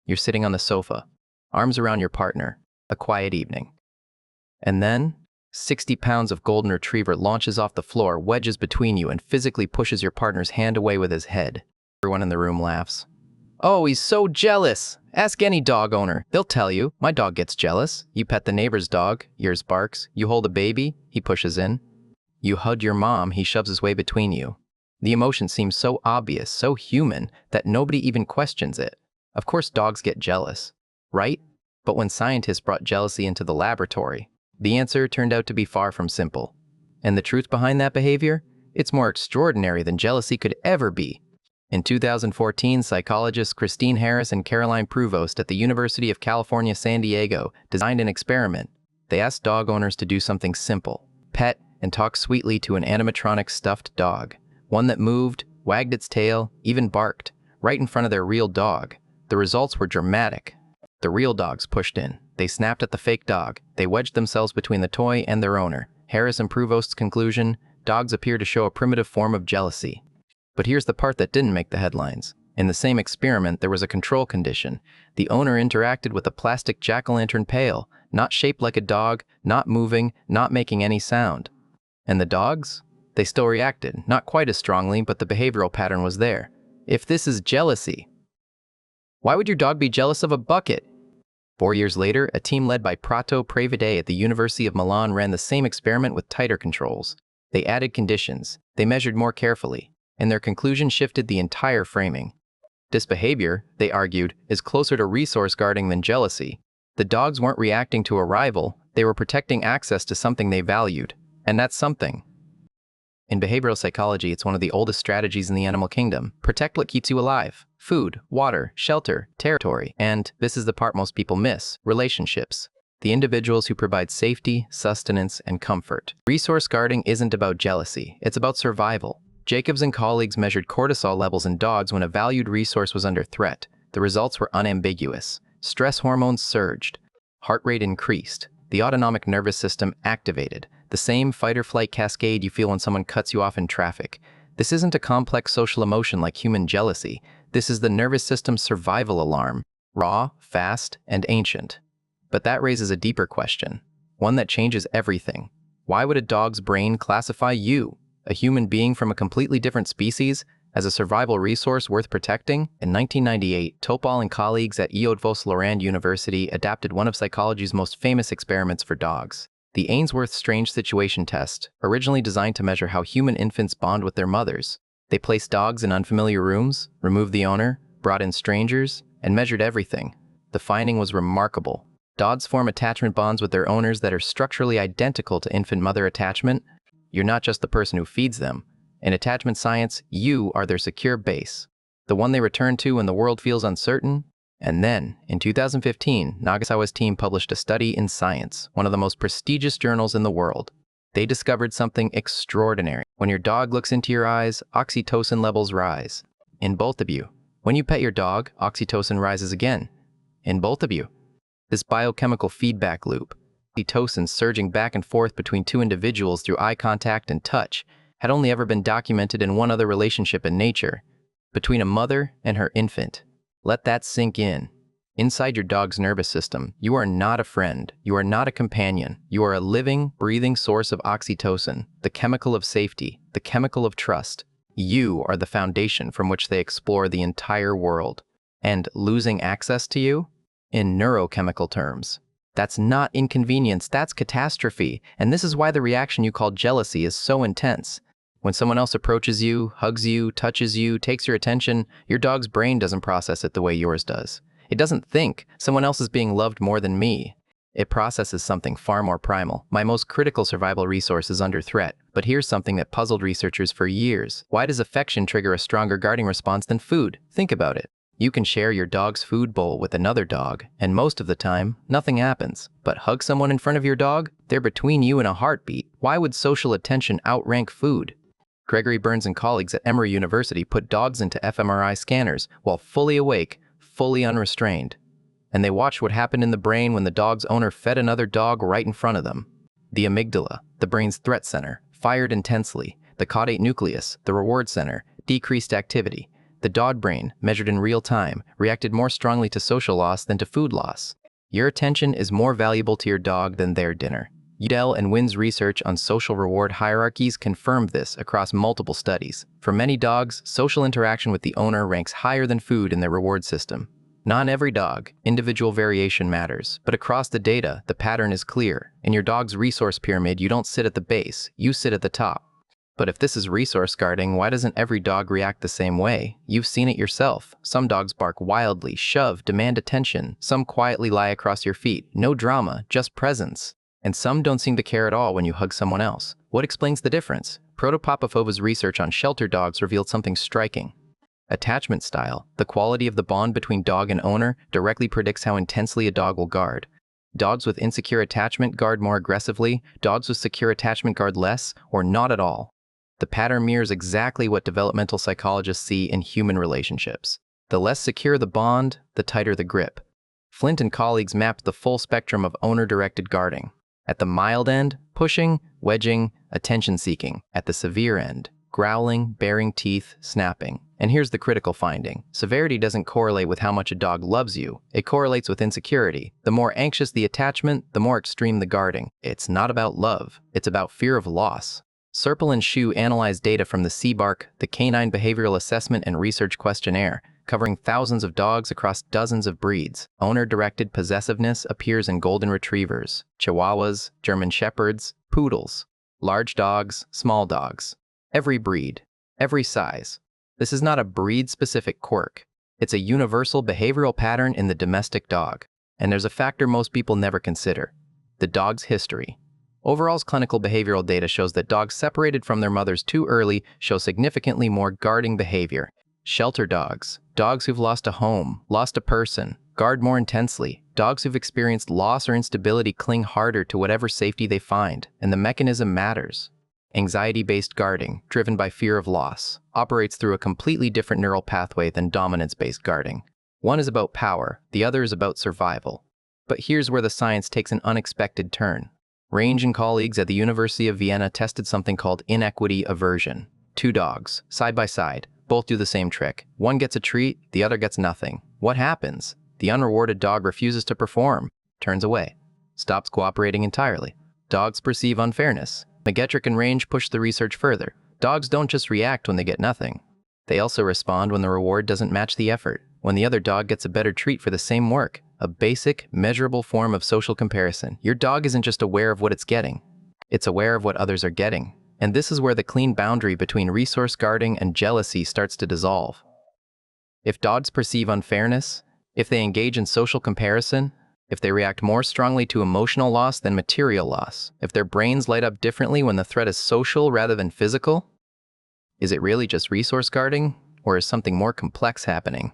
You're sitting on the sofa, arms around your partner, a quiet evening. And then, 60 pounds of golden retriever launches off the floor, wedges between you, and physically pushes your partner's hand away with his head. Everyone in the room laughs. "Oh, he's so jealous! Ask any dog owner. They'll tell you. My dog gets jealous. You pet the neighbor's dog, yours barks. You hold a baby, he pushes in. You hug your mom, he shoves his way between you." The emotion seems so obvious, so human, that nobody even questions it. Of course dogs get jealous, right? But when scientists brought jealousy into the laboratory, the answer turned out to be far from simple. And the truth behind that behavior? It's more extraordinary than jealousy could ever be. In 2014, psychologists Christine Harris and Caroline Provost at the University of California, San Diego designed an experiment. They asked dog owners to do something simple: pet and talk sweetly to an animatronic stuffed dog, one that moved, wagged its tail, even barked, right in front of their real dog. The results were dramatic. The real dogs pushed in. They snapped at the fake dog. They wedged themselves between the toy and their owner. Harris and Provost's conclusion: dogs appear to show a primitive form of jealousy. But here's the part that didn't make the headlines. In the same experiment, there was a control condition. The owner interacted with a plastic jack-o'-lantern pail, not shaped like a dog, not moving, not making any sound. And the dogs? They still reacted, not quite as strongly, but the behavioral pattern was there. If this is jealousy, why would your dog be jealous of a bucket? 4 years later, a team led by Prato Pravide at the University of Milan ran the same experiment with tighter controls. They added conditions. They measured more carefully. And their conclusion shifted the entire framing. This behavior, they argued, is closer to resource guarding than jealousy. The dogs weren't reacting to a rival, they were protecting access to something they valued. And that's something. In behavioral psychology, it's one of the oldest strategies in the animal kingdom. Protect what keeps you alive. Food, water, shelter, territory, and, this is the part most people miss, relationships. The individuals who provide safety, sustenance, and comfort. Resource guarding isn't about jealousy, it's about survival. Jacobs and colleagues measured cortisol levels in dogs when a valued resource was under threat. The results were unambiguous. Stress hormones surged. Heart rate increased. The autonomic nervous system activated. The same fight-or-flight cascade you feel when someone cuts you off in traffic. This isn't a complex social emotion like human jealousy. This is the nervous system's survival alarm. Raw, fast, and ancient. But that raises a deeper question. One that changes everything. Why would a dog's brain classify you, a human being from a completely different species, as a survival resource worth protecting? In 1998, Topol and colleagues at Eötvös-Loránd University adapted one of psychology's most famous experiments for dogs, the Ainsworth Strange Situation Test, originally designed to measure how human infants bond with their mothers. They placed dogs in unfamiliar rooms, removed the owner, brought in strangers, and measured everything. The finding was remarkable. Dogs form attachment bonds with their owners that are structurally identical to infant-mother attachment. You're not just the person who feeds them. In attachment science, you are their secure base, the one they return to when the world feels uncertain. And then, in 2015, Nagasawa's team published a study in Science, one of the most prestigious journals in the world. They discovered something extraordinary. When your dog looks into your eyes, oxytocin levels rise. In both of you. When you pet your dog, oxytocin rises again. In both of you. This biochemical feedback loop, oxytocin surging back and forth between two individuals through eye contact and touch, had only ever been documented in one other relationship in nature, between a mother and her infant. Let that sink in. Inside your dog's nervous system, you are not a friend, you are not a companion, you are a living, breathing source of oxytocin, the chemical of safety, the chemical of trust. You are the foundation from which they explore the entire world. And losing access to you? In neurochemical terms, that's not inconvenience, that's catastrophe. And this is why the reaction you call jealousy is so intense. When someone else approaches you, hugs you, touches you, takes your attention, your dog's brain doesn't process it the way yours does. It doesn't think, someone else is being loved more than me. It processes something far more primal. My most critical survival resource is under threat. But here's something that puzzled researchers for years. Why does affection trigger a stronger guarding response than food? Think about it. You can share your dog's food bowl with another dog, and most of the time, nothing happens. But hug someone in front of your dog? They're between you and a heartbeat. Why would social attention outrank food? Gregory Burns and colleagues at Emory University put dogs into fMRI scanners while fully awake, fully unrestrained. And they watched what happened in the brain when the dog's owner fed another dog right in front of them. The amygdala, the brain's threat center, fired intensely. The caudate nucleus, the reward center, decreased activity. The dog brain, measured in real time, reacted more strongly to social loss than to food loss. Your attention is more valuable to your dog than their dinner. Udell and Wynn's research on social reward hierarchies confirmed this across multiple studies. For many dogs, social interaction with the owner ranks higher than food in their reward system. Not every dog, individual variation matters, but across the data, the pattern is clear. In your dog's resource pyramid, you don't sit at the base, you sit at the top. But if this is resource guarding, why doesn't every dog react the same way? You've seen it yourself. Some dogs bark wildly, shove, demand attention. Some quietly lie across your feet. No drama, just presence. And some don't seem to care at all when you hug someone else. What explains the difference? Protopopofova's research on shelter dogs revealed something striking. Attachment style, the quality of the bond between dog and owner, directly predicts how intensely a dog will guard. Dogs with insecure attachment guard more aggressively, dogs with secure attachment guard less, or not at all. The pattern mirrors exactly what developmental psychologists see in human relationships. The less secure the bond, the tighter the grip. Flint and colleagues mapped the full spectrum of owner-directed guarding. At the mild end, pushing, wedging, attention-seeking. At the severe end, growling, baring teeth, snapping. And here's the critical finding. Severity doesn't correlate with how much a dog loves you. It correlates with insecurity. The more anxious the attachment, the more extreme the guarding. It's not about love. It's about fear of loss. Serpel and Shu analyzed data from the CBARC, the Canine Behavioral Assessment and Research Questionnaire, covering thousands of dogs across dozens of breeds. Owner-directed possessiveness appears in golden retrievers, chihuahuas, German shepherds, poodles, large dogs, small dogs. Every breed, every size. This is not a breed-specific quirk. It's a universal behavioral pattern in the domestic dog. And there's a factor most people never consider: the dog's history. Overall's clinical behavioral data shows that dogs separated from their mothers too early show significantly more guarding behavior. Shelter dogs, dogs who've lost a home, lost a person, guard more intensely. Dogs who've experienced loss or instability cling harder to whatever safety they find, and the mechanism matters. Anxiety-based guarding, driven by fear of loss, operates through a completely different neural pathway than dominance-based guarding. One is about power, the other is about survival. But here's where the science takes an unexpected turn. Range and colleagues at the University of Vienna tested something called inequity aversion. Two dogs, side by side, both do the same trick. One gets a treat, the other gets nothing. What happens? The unrewarded dog refuses to perform, turns away, stops cooperating entirely. Dogs perceive unfairness. McGetrick and Range pushed the research further. Dogs don't just react when they get nothing. They also respond when the reward doesn't match the effort, when the other dog gets a better treat for the same work. A basic, measurable form of social comparison. Your dog isn't just aware of what it's getting. It's aware of what others are getting. And this is where the clean boundary between resource guarding and jealousy starts to dissolve. If dogs perceive unfairness, if they engage in social comparison, if they react more strongly to emotional loss than material loss, if their brains light up differently when the threat is social rather than physical, is it really just resource guarding, or is something more complex happening?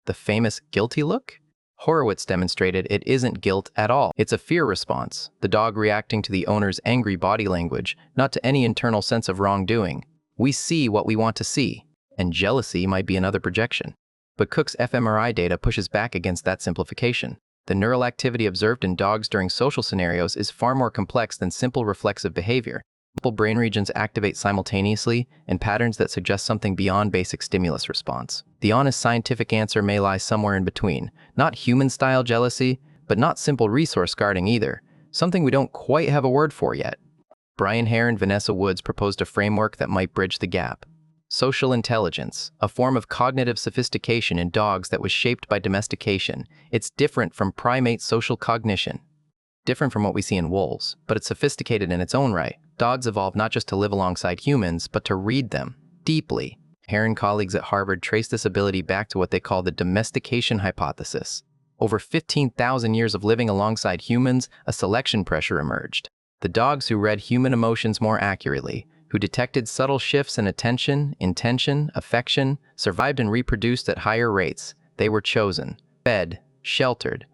The famous guilty look? Horowitz demonstrated it isn't guilt at all. It's a fear response, the dog reacting to the owner's angry body language, not to any internal sense of wrongdoing. We see what we want to see, and jealousy might be another projection. But Cook's fMRI data pushes back against that simplification. The neural activity observed in dogs during social scenarios is far more complex than simple reflexive behavior. Multiple brain regions activate simultaneously in patterns that suggest something beyond basic stimulus response. The honest scientific answer may lie somewhere in between. Not human-style jealousy, but not simple resource guarding either. Something we don't quite have a word for yet. Brian Hare and Vanessa Woods proposed a framework that might bridge the gap. Social intelligence, a form of cognitive sophistication in dogs that was shaped by domestication. It's different from primate social cognition. Different from what we see in wolves, but it's sophisticated in its own right. Dogs evolved not just to live alongside humans, but to read them deeply. Hare and colleagues at Harvard traced this ability back to what they call the domestication hypothesis. Over 15,000 years of living alongside humans, a selection pressure emerged. The dogs who read human emotions more accurately, who detected subtle shifts in attention, intention, affection, survived and reproduced at higher rates. They were chosen, fed, sheltered.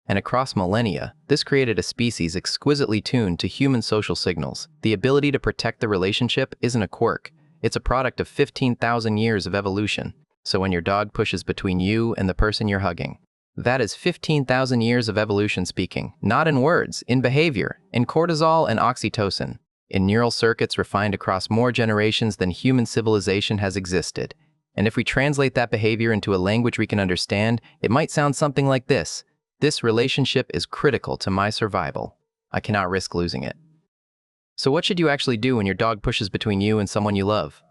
And across millennia, this created a species exquisitely tuned to human social signals. The ability to protect the relationship isn't a quirk. It's a product of 15,000 years of evolution. So when your dog pushes between you and the person you're hugging, that is 15,000 years of evolution speaking, not in words, in behavior, in cortisol and oxytocin, in neural circuits refined across more generations than human civilization has existed. And if we translate that behavior into a language we can understand, it might sound something like this. This relationship is critical to my survival. I cannot risk losing it. So what should you actually do when your dog pushes between you and someone you love?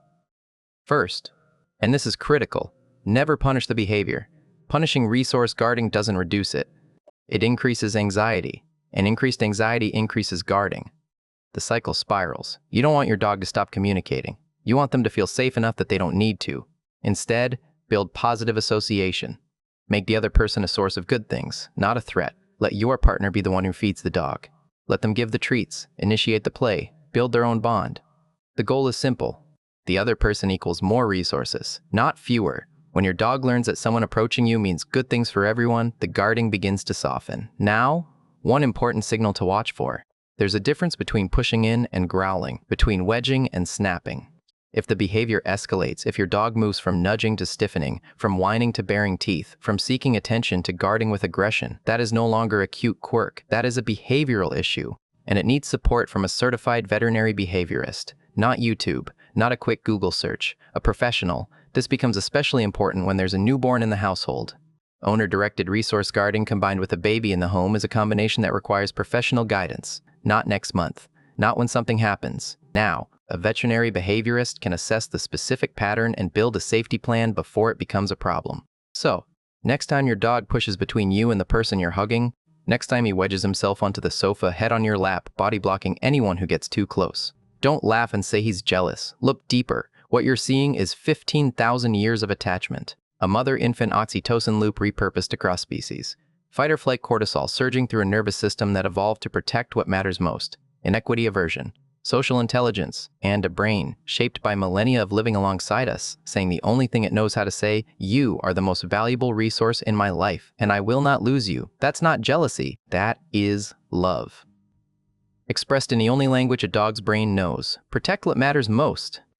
First, and this is critical, never punish the behavior. Punishing resource guarding doesn't reduce it. It increases anxiety, and increased anxiety increases guarding. The cycle spirals. You don't want your dog to stop communicating. You want them to feel safe enough that they don't need to. Instead, build positive association. Make the other person a source of good things, not a threat. Let your partner be the one who feeds the dog. Let them give the treats, initiate the play, build their own bond. The goal is simple. The other person equals more resources, not fewer. When your dog learns that someone approaching you means good things for everyone, the guarding begins to soften. Now, one important signal to watch for. There's a difference between pushing in and growling, between wedging and snapping. If the behavior escalates, if your dog moves from nudging to stiffening, from whining to baring teeth, from seeking attention to guarding with aggression, that is no longer a cute quirk. That is a behavioral issue, and it needs support from a certified veterinary behaviorist, not YouTube, not a quick Google search, a professional. This becomes especially important when there's a newborn in the household. Owner-directed resource guarding combined with a baby in the home is a combination that requires professional guidance, not next month, not when something happens. Now, a veterinary behaviorist can assess the specific pattern and build a safety plan before it becomes a problem. So, next time your dog pushes between you and the person you're hugging, next time he wedges himself onto the sofa, head on your lap, body blocking anyone who gets too close. Don't laugh and say he's jealous. Look deeper. What you're seeing is 15,000 years of attachment. A mother-infant oxytocin loop repurposed across species. Fight-or-flight cortisol surging through a nervous system that evolved to protect what matters most. Inequity aversion. Social intelligence, and a brain shaped by millennia of living alongside us, saying the only thing it knows how to say, you are the most valuable resource in my life, and I will not lose you. That's not jealousy, that is love. Expressed in the only language a dog's brain knows. Protect what matters most.